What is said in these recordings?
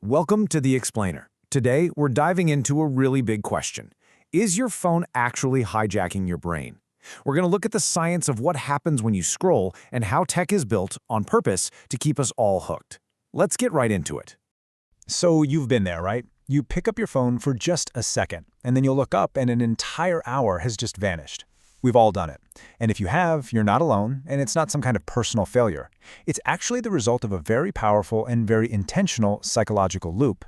Welcome to The Explainer. Today, we're diving into a really big question. Is your phone actually hijacking your brain? We're going to look at the science of what happens when you scroll and how tech is built on purpose to keep us all hooked. Let's get right into it. So you've been there, right? You pick up your phone for just a second, and then you'll look up and an entire hour has just vanished. We've all done it. And if you have, you're not alone, and it's not some kind of personal failure. It's actually the result of a very powerful and very intentional psychological loop.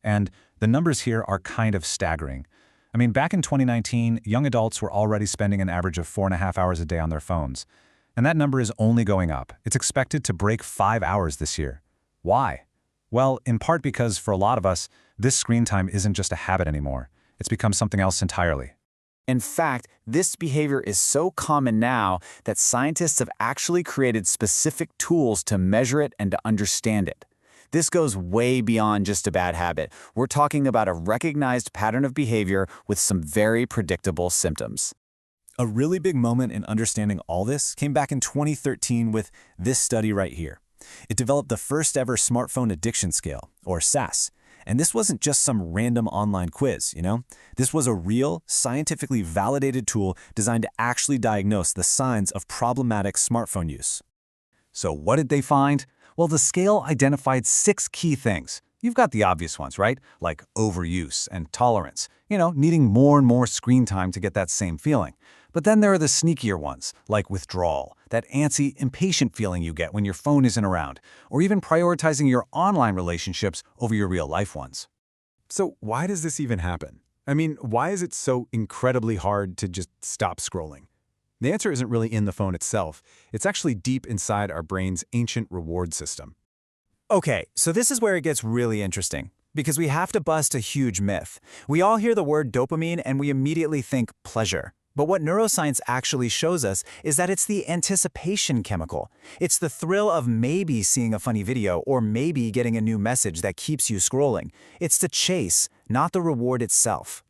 And the numbers here are kind of staggering. I mean, back in 2019, young adults were already spending an average of 4.5 hours a day on their phones. And that number is only going up. It's expected to break 5 hours this year. Why? Well, in part because for a lot of us, this screen time isn't just a habit anymore. It's become something else entirely. In fact, this behavior is so common now that scientists have actually created specific tools to measure it and to understand it. This goes way beyond just a bad habit. We're talking about a recognized pattern of behavior with some very predictable symptoms. A really big moment in understanding all this came back in 2013 with this study right here. It developed the first ever smartphone addiction scale, or SAS. And this wasn't just some random online quiz, This was a real, scientifically validated tool designed to actually diagnose the signs of problematic smartphone use. So what did they find? Well, the scale identified 6 key things. You've got the obvious ones, right? Like overuse and tolerance, needing more and more screen time to get that same feeling. But then there are the sneakier ones, like withdrawal, that antsy, impatient feeling you get when your phone isn't around, or even prioritizing your online relationships over your real-life ones. So why does this even happen? I mean, why is it so incredibly hard to just stop scrolling? The answer isn't really in the phone itself. It's actually deep inside our brain's ancient reward system. Okay, so this is where it gets really interesting, because we have to bust a huge myth. We all hear the word dopamine and we immediately think pleasure. But what neuroscience actually shows us is that it's the anticipation chemical. It's the thrill of maybe seeing a funny video or maybe getting a new message that keeps you scrolling. It's the chase, not the reward itself.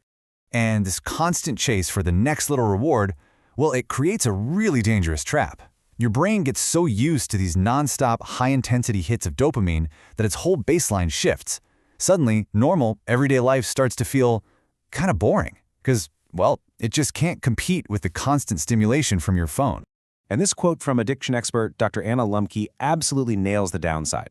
And this constant chase for the next little reward, well, it creates a really dangerous trap. Your brain gets so used to these nonstop, high-intensity hits of dopamine that its whole baseline shifts. Suddenly, normal, everyday life starts to feel kind of boring, because, well, it just can't compete with the constant stimulation from your phone. And this quote from addiction expert Dr. Anna Lembke absolutely nails the downside.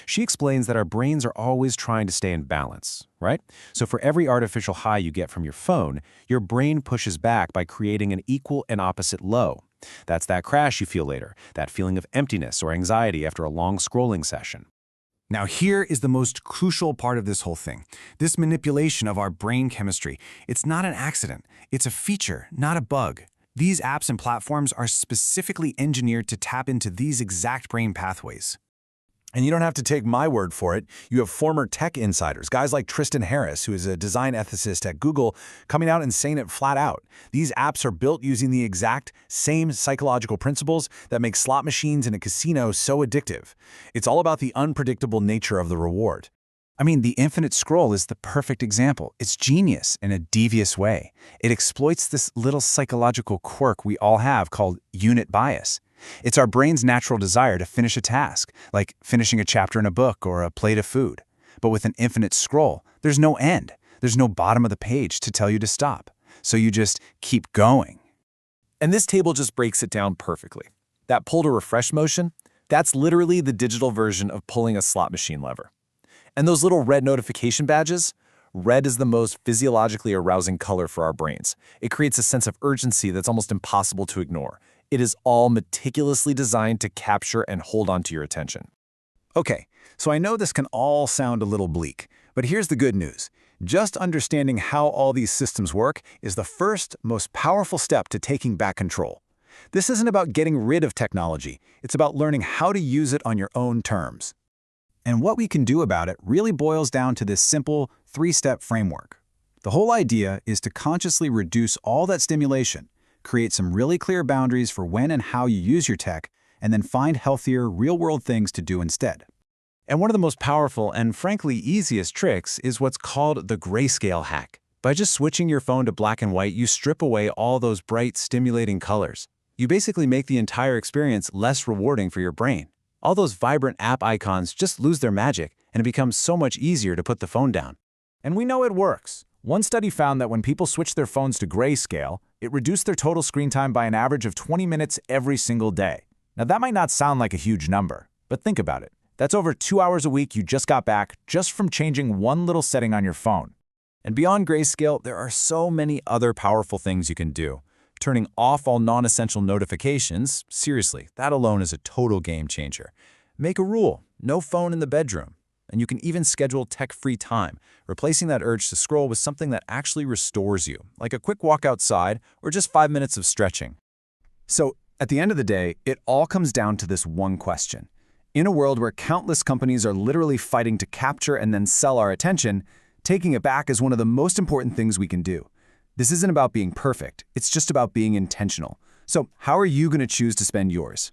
She explains that our brains are always trying to stay in balance, right? So for every artificial high you get from your phone, your brain pushes back by creating an equal and opposite low. That's that crash you feel later, that feeling of emptiness or anxiety after a long scrolling session. Now here is the most crucial part of this whole thing. This manipulation of our brain chemistry. It's not an accident. It's a feature, not a bug. These apps and platforms are specifically engineered to tap into these exact brain pathways. And you don't have to take my word for it. You have former tech insiders, guys like Tristan Harris, who is a design ethicist at Google, coming out and saying it flat out. These apps are built using the exact same psychological principles that make slot machines in a casino so addictive. It's all about the unpredictable nature of the reward. I mean, the infinite scroll is the perfect example. It's genius in a devious way. It exploits this little psychological quirk we all have called unit bias. It's our brain's natural desire to finish a task, like finishing a chapter in a book or a plate of food. But with an infinite scroll, there's no end. There's no bottom of the page to tell you to stop. So you just keep going. And this table just breaks it down perfectly. That pull to refresh motion, that's literally the digital version of pulling a slot machine lever. And those little red notification badges? Red is the most physiologically arousing color for our brains. It creates a sense of urgency that's almost impossible to ignore. It is all meticulously designed to capture and hold on to your attention. Okay, so I know this can all sound a little bleak, but here's the good news. Just understanding how all these systems work is the first, most powerful step to taking back control. This isn't about getting rid of technology. It's about learning how to use it on your own terms. And what we can do about it really boils down to this simple 3-step framework. The whole idea is to consciously reduce all that stimulation, create some really clear boundaries for when and how you use your tech, and then find healthier, real-world things to do instead. And one of the most powerful and frankly easiest tricks is what's called the grayscale hack. By just switching your phone to black and white, you strip away all those bright, stimulating colors. You basically make the entire experience less rewarding for your brain. All those vibrant app icons just lose their magic, and it becomes so much easier to put the phone down. And we know it works. One study found that when people switched their phones to grayscale, it reduced their total screen time by an average of 20 minutes every single day. Now that might not sound like a huge number, but think about it. That's over 2 hours a week you just got back just from changing one little setting on your phone. And beyond grayscale, there are so many other powerful things you can do. Turning off all non-essential notifications, seriously, that alone is a total game changer. Make a rule, no phone in the bedroom. And you can even schedule tech-free time, replacing that urge to scroll with something that actually restores you, like a quick walk outside or just 5 minutes of stretching. So, at the end of the day, it all comes down to this one question. In a world where countless companies are literally fighting to capture and then sell our attention, taking it back is one of the most important things we can do. This isn't about being perfect, it's just about being intentional. So, how are you going to choose to spend yours?